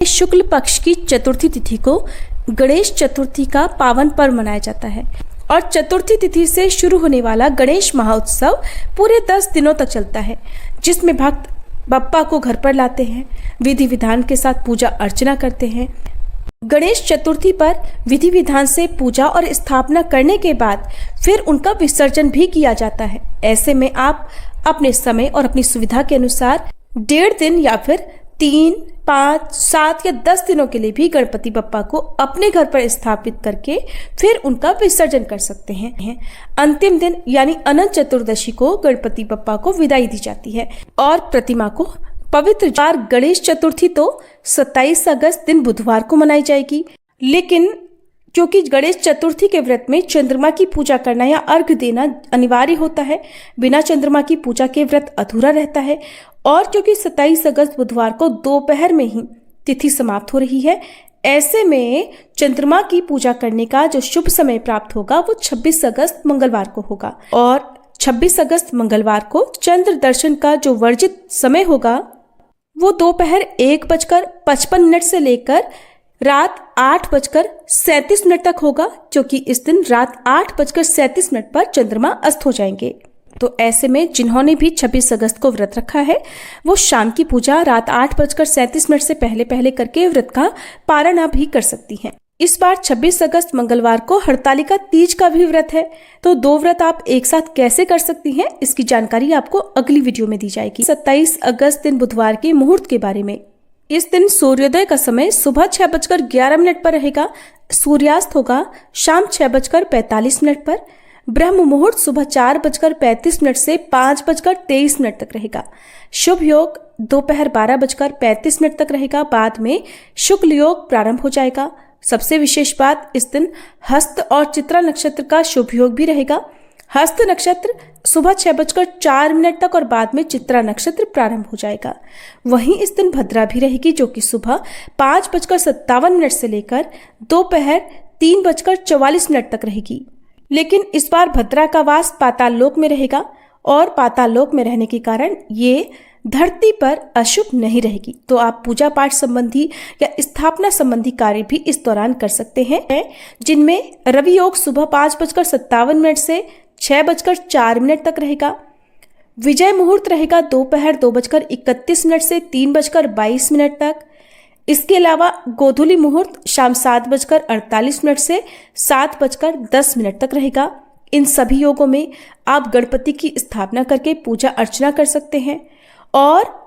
शुक्ल पक्ष की चतुर्थी तिथि को गणेश चतुर्थी का पावन पर्व मनाया जाता है और चतुर्थी तिथि से शुरू होने वाला गणेश महोत्सव पूरे 10 दिनों तक चलता है, जिसमें भक्त बप्पा को घर पर लाते हैं, विधि विधान के साथ पूजा अर्चना करते हैं। गणेश चतुर्थी पर विधि विधान से पूजा और स्थापना करने के बाद फिर उनका विसर्जन भी किया जाता है। ऐसे में आप अपने समय और अपनी सुविधा के अनुसार 1.5 दिन या फिर 3, 5, 7 या 10 दिनों के लिए भी गणपति बप्पा को अपने घर पर स्थापित करके फिर उनका विसर्जन कर सकते हैं। अंतिम दिन यानी अनंत चतुर्दशी को गणपति बप्पा को विदाई दी जाती है और प्रतिमा को पवित्र गणेश चतुर्थी तो 27 अगस्त दिन बुधवार को मनाई जाएगी, लेकिन क्योंकि गणेश चतुर्थी के व्रत में चंद्रमा की पूजा करना या अर्घ देना अनिवार्य होता है, बिना चंद्रमा की पूजा के व्रत अधूरा रहता है। और क्योंकि 27 अगस्त बुधवार को दोपहर में ही तिथि समाप्त हो रही है, ऐसे में चंद्रमा की पूजा करने का जो शुभ समय प्राप्त होगा वो 26 अगस्त मंगलवार को होगा और 26 अगस्त मंगलवार को चंद्र दर्शन का जो वर्जित समय होगा वो दोपहर 1:55 से लेकर रात 8:37 तक होगा, क्योंकि इस दिन रात 8:37 पर चंद्रमा अस्त हो जाएंगे। तो ऐसे में जिन्होंने भी 26 अगस्त को व्रत रखा है वो शाम की पूजा रात 8:37 से पहले करके व्रत का पारण भी कर सकती हैं। इस बार 26 अगस्त मंगलवार को हरतालिका तीज का भी व्रत है, तो 2 व्रत आप एक साथ कैसे कर सकती हैं इसकी जानकारी आपको अगली वीडियो में दी जाएगी। 27 अगस्त दिन बुधवार के मुहूर्त के बारे में, इस दिन सूर्योदय का समय सुबह 6:11 पर रहेगा, सूर्यास्त होगा शाम 6:45 पर, ब्रह्म मुहूर्त सुबह 4:35 से 5:23 तक रहेगा। शुभ योग दोपहर 12:35 तक रहेगा, बाद में शुक्ल योग प्रारंभ हो जाएगा। सबसे विशेष बात, इस दिन हस्त और चित्रा नक्षत्र का शुभ योग भी रहेगा। हस्त नक्षत्र सुबह 6:04 तक और बाद में चित्रा नक्षत्र प्रारंभ हो जाएगा। वहीं इस दिन भद्रा भी रहेगी, जो कि सुबह 5:57 से लेकर दोपहर 3:44 तक रहेगी। लेकिन इस बार भद्रा का वास पाताल लोक में रहेगा और पाताल लोक में रहने के कारण ये धरती पर अशुभ नहीं रहेगी। तो आप पूजा पाठ संबंधी या स्थापना संबंधी कार्य भी इस दौरान कर सकते हैं, जिनमें रवि योग सुबह 5:57 से 6:04 तक रहेगा। विजय मुहूर्त रहेगा दोपहर 2:31 से 3:22 तक। इसके अलावा गोधूली मुहूर्त शाम 7:48 से 7:10 तक रहेगा। इन सभी योगों में आप गणपति की स्थापना करके पूजा अर्चना कर सकते हैं और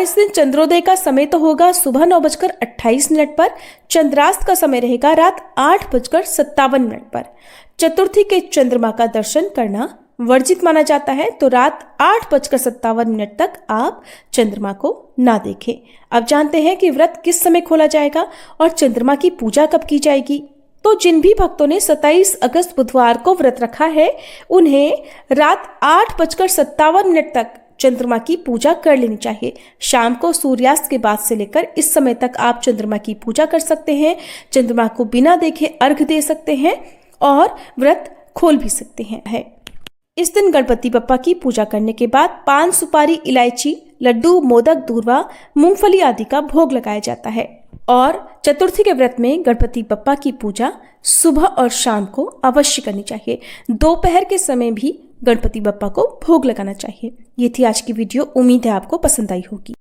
इस दिन चंद्रोदय का समय तो होगा सुबह 9:28 पर, चंद्रास्त का समय रहेगा रात 8:57 पर। चतुर्थी के चंद्रमा का दर्शन करना वर्जित माना जाता है, तो रात 8:57 तक आप चंद्रमा को ना देखें। अब जानते हैं कि व्रत किस समय खोला जाएगा और चंद्रमा की पूजा कब की जाएगी। तो जिन भी भक्तों ने 27 अगस्त बुधवार को व्रत रखा है उन्हें रात 8:57 तक चंद्रमा की पूजा कर लेनी चाहिए। शाम को सूर्यास्त के बाद से लेकर इस समय तक आप चंद्रमा की पूजा कर सकते हैं, चंद्रमा को बिना देखे अर्घ दे सकते हैं और व्रत खोल भी सकते हैं। इस दिन गणपति बप्पा की पूजा करने के बाद पान, सुपारी, इलायची, लड्डू, मोदक, दूर्वा, मूंगफली आदि का भोग लगाया जाता है। और चतुर्थी के व्रत में गणपति बप्पा की पूजा सुबह और शाम को अवश्य करनी चाहिए। दोपहर के समय भी गणपति बप्पा को भोग लगाना चाहिए। ये थी आज की वीडियो, उम्मीद है आपको पसंद आई होगी।